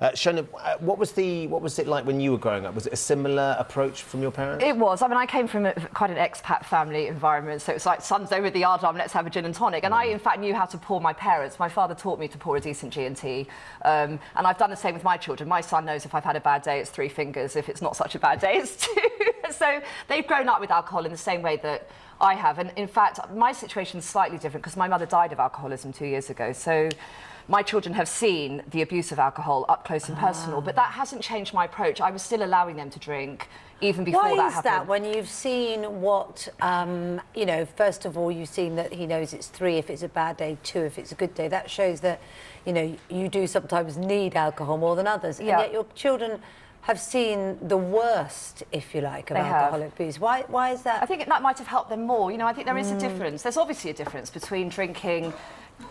Shona, what was it like when you were growing up? Was it a similar approach from your parents? It was. I mean, I came from quite an expat family environment, so it was like, son's over at the yard arm, let's have a gin and tonic. And I, in fact, knew how to pour my parents. My father taught me to pour a decent G&T. And I've done the same with my children. My son knows if I've had a bad day, it's 3 fingers. If it's not such a bad day, it's 2. So they've grown up with alcohol in the same way that I have. And in fact, my situation is slightly different because my mother died of alcoholism 2 years ago. So my children have seen the abuse of alcohol up close and personal, but that hasn't changed my approach. I was still allowing them to drink even before that happened. Why is that when you've seen what, you know, first of all, you've seen that he knows it's 3 if it's a bad day, 2 if it's a good day. That shows that, you know, you do sometimes need alcohol more than others. And yet your children have seen the worst, if you like, of alcoholic abuse. Why is that? I think that might have helped them more. You know, I think there is a difference. There's obviously a difference between drinking,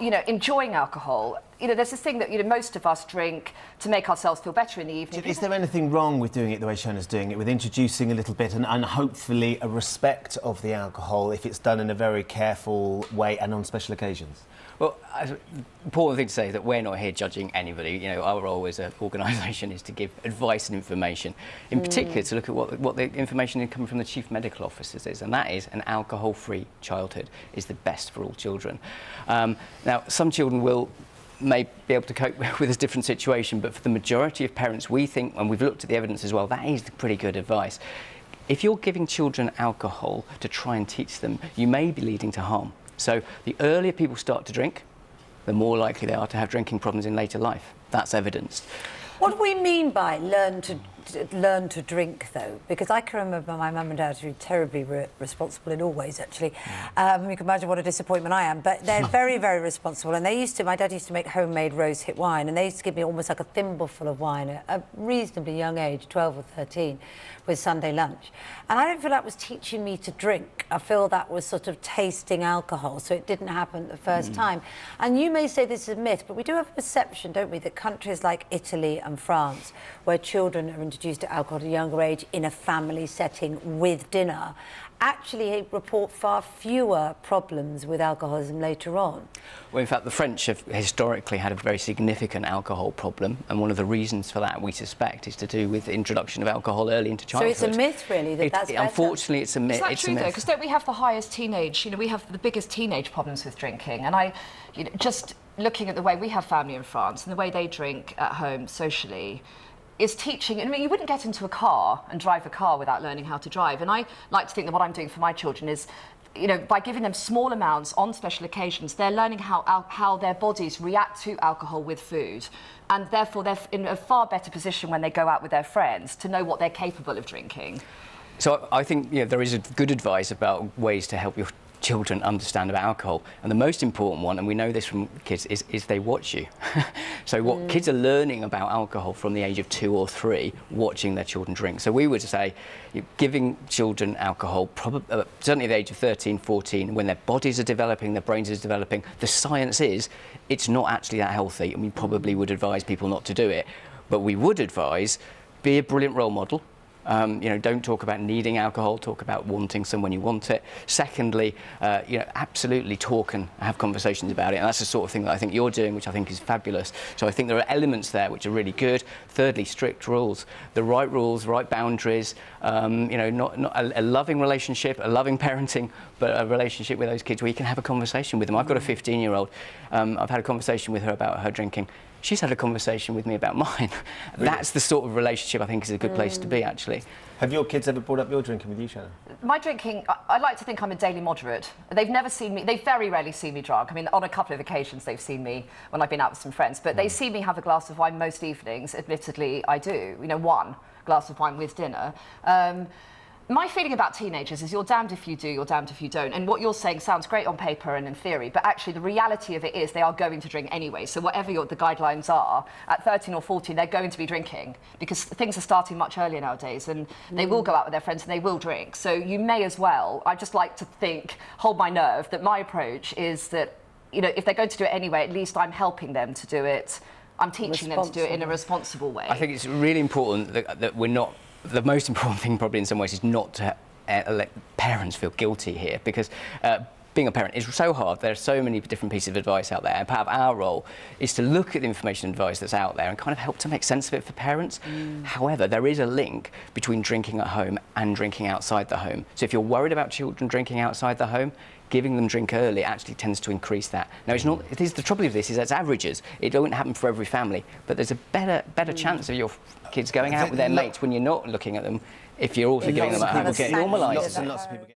you know, enjoying alcohol. You know, there's this thing that, you know, most of us drink to make ourselves feel better in the evening. Is there anything wrong with doing it the way Shona's doing it, with introducing a little bit and hopefully a respect of the alcohol if it's done in a very careful way and on special occasions? Well, the important thing to say is that we're not here judging anybody. You know, our role as an organisation is to give advice and information, in particular to look at what the information coming from the chief medical officers is, and that is an alcohol-free childhood is the best for all children. Now, some children may be able to cope with a different situation, but for the majority of parents, we think, and we've looked at the evidence as well, that is pretty good advice. If you're giving children alcohol to try and teach them, you may be leading to harm. So the earlier people start to drink, the more likely they are to have drinking problems in later life. That's evidenced. What do we mean by learn to drink, though? Because I can remember my mum and dad who were terribly responsible in all ways, actually. You can imagine what a disappointment I am. But they're very, very responsible. And my dad used to make homemade rose-hip wine, and they used to give me almost like a thimbleful of wine at a reasonably young age, 12 or 13, with Sunday lunch. And I don't feel that was teaching me to drink. I feel that was sort of tasting alcohol, so it didn't happen the first time. And you may say this is a myth, but we do have a perception, don't we, that countries like Italy and France, where children are introduced to alcohol at a younger age in a family setting with dinner, actually report far fewer problems with alcoholism later on. Well, in fact, the French have historically had a very significant alcohol problem, and one of the reasons for that, we suspect, is to do with the introduction of alcohol early into childhood. So it's a myth, really, that's better? Unfortunately, it's a myth. Is that true, though? Because don't we have the highest teenage, you know, we have the biggest teenage problems with drinking, and you know, just looking at the way we have family in France and the way they drink at home socially, is teaching. I mean, you wouldn't get into a car and drive a car without learning how to drive. And I like to think that what I'm doing for my children is, you know, by giving them small amounts on special occasions, they're learning how their bodies react to alcohol with food. And therefore, they're in a far better position when they go out with their friends to know what they're capable of drinking. So I think, you know, there is a good advice about ways to help your children understand about alcohol, and the most important one, and we know this from kids, is they watch you. So what kids are learning about alcohol from the age of 2 or 3, watching their children drink. So we would say giving children alcohol certainly at the age of 13, 14, when their bodies are developing, their brains are developing, the science is it's not actually that healthy, and we probably would advise people not to do it. But we would advise, be a brilliant role model. You know, don't talk about needing alcohol, talk about wanting some when you want it. Secondly, you know, absolutely talk and have conversations about it. And that's the sort of thing that I think you're doing, which I think is fabulous. So I think there are elements there which are really good. Thirdly, strict rules. The right rules, right boundaries, you know, not a loving relationship, a loving parenting, but a relationship with those kids where you can have a conversation with them. I've got a 15-year-old. I've had a conversation with her about her drinking. She's had a conversation with me about mine. Really? That's the sort of relationship I think is a good place to be, actually. Have your kids ever brought up your drinking with you, Shona? My drinking, I like to think I'm a daily moderate. They've never seen me, they very rarely see me drunk. I mean, on a couple of occasions they've seen me when I've been out with some friends, but they see me have a glass of wine most evenings. Admittedly, I do, you know, 1 glass of wine with dinner. My feeling about teenagers is you're damned if you do, you're damned if you don't. And what you're saying sounds great on paper and in theory, but actually the reality of it is they are going to drink anyway. So whatever the guidelines are, at 13 or 14, they're going to be drinking because things are starting much earlier nowadays, and they will go out with their friends and they will drink. So you may as well, I just like to think, hold my nerve, that my approach is that, you know, if they're going to do it anyway, at least I'm helping them to do it. I'm teaching them to do it in a responsible way. I think it's really important that we're not... The most important thing probably in some ways is not to let parents feel guilty here, because being a parent is so hard. There are so many different pieces of advice out there, and part of our role is to look at the information and advice that's out there and kind of help to make sense of it for parents. However, there is a link between drinking at home and drinking outside the home. So if you're worried about children drinking outside the home, giving them drink early actually tends to increase that. Now, it's not. It is the trouble with this is it's averages. It won't happen for every family, but there's a better chance of your kids going out with their mates when you're not looking at them if you're also giving them at home. Lots and It normalises lots of people get